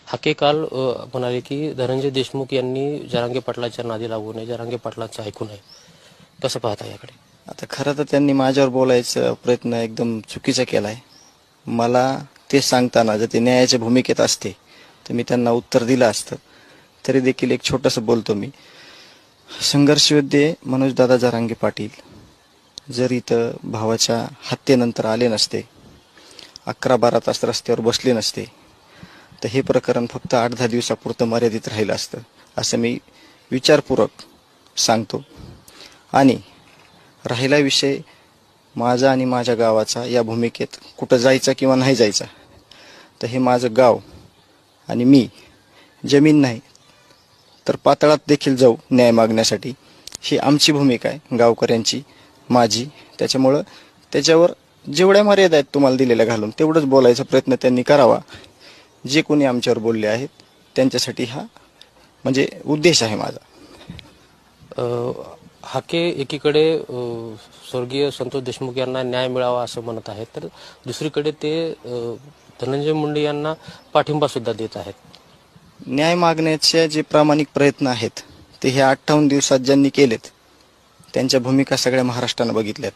हाके काल म्हणाले की धनंजय देशमुख यांनी जरांगे पाटलाच्या नादी लागू नये, जरांगे पाटलांचं ऐकू नये. कसं पाहता याकडे? आता खरं तर त्यांनी माझ्यावर बोलायचा प्रयत्न एकदम चुकीचा केलाय. मला ते सांगताना जर ते न्यायाच्या भूमिकेत असते तर मी त्यांना उत्तर दिलं असतं. तरी देखील एक छोटंसं बोलतो मी. संघर्ष योद्धे मनोजदादा जरांगे पाटील जर इथं भावाच्या हत्येनंतर आले नसते, 11-12 तास रस्त्यावर बसले नसते, तर हे प्रकरण फक्त 8-10 दिवसापुरतं मर्यादित राहिलं असतं असं मी विचारपूर्वक सांगतो. आणि राहिला विषय माझा आणि माझ्या गावाचा या भूमिकेत कुठं जायचा किंवा नाही जायचा, तर हे माझं गाव आणि मी जमीन नाही तर पातळात देखील जाऊ न्याय मागण्यासाठी, ही आमची भूमिका आहे, गावकऱ्यांची, माझी. त्याच्यामुळं त्याच्यावर जेवढ्या मर्यादा आहेत तुम्हाला दिलेल्या घालून तेवढंच बोलायचा प्रयत्न त्यांनी करावा. जे कोणी आमच्यावर बोलले आहेत त्यांच्यासाठी हा म्हणजे उद्देश आहे माझा. हाके एकीकडे स्वर्गीय संतोष देशमुख यांना न्याय मिळावा असं म्हणत आहेत, तर दुसरीकडे ते धनंजय मुंडे यांना पाठिंबा सुद्धा देत आहेत. न्याय मागण्याचे जे प्रामाणिक प्रयत्न आहेत ते हे 58 दिवसात ज्यांनी केलेत त्यांच्या भूमिका सगळ्या महाराष्ट्रानं बघितल्यात.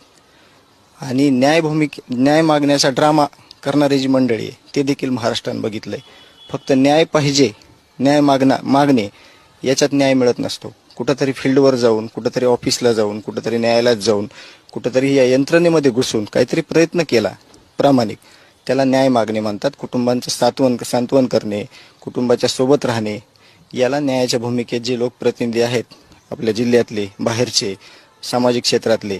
आणि न्याय मागण्याचा ड्रामा करणारी जी मंडळी आहे ते देखील महाराष्ट्रानं बघितलंय. फक्त न्याय पाहिजे, न्याय मागणे याच्यात न्याय मिळत नसतो. कुठंतरी फील्डवर जाऊन, कुठंतरी ऑफिसला जाऊन, कुठंतरी न्यायालयात जाऊन, कुठंतरी या यंत्रणेमध्ये घुसून काहीतरी प्रयत्न केला प्रामाणिक, त्याला न्याय मागणे म्हणतात. कुटुंबांचं सांत्वन करणे, कुटुंबाच्या सोबत राहणे, याला न्यायाच्या भूमिकेत जे लोकप्रतिनिधी आहेत आपल्या जिल्ह्यातले, बाहेरचे, सामाजिक क्षेत्रातले,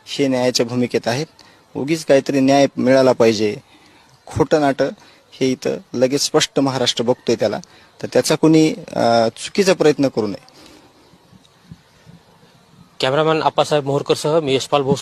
हे न्यायाच्या भूमिकेत आहेत. उगीच काहीतरी न्याय मिळाला पाहिजे, खोटं नाटं हे इथं लगेच स्पष्ट महाराष्ट्र बघतोय त्याला, तर त्याचा कुणी चुकीचा प्रयत्न करू नये. कॅमेरामॅन आप्पासाहेब मोहोरकरसह मी यशपाल भोसले.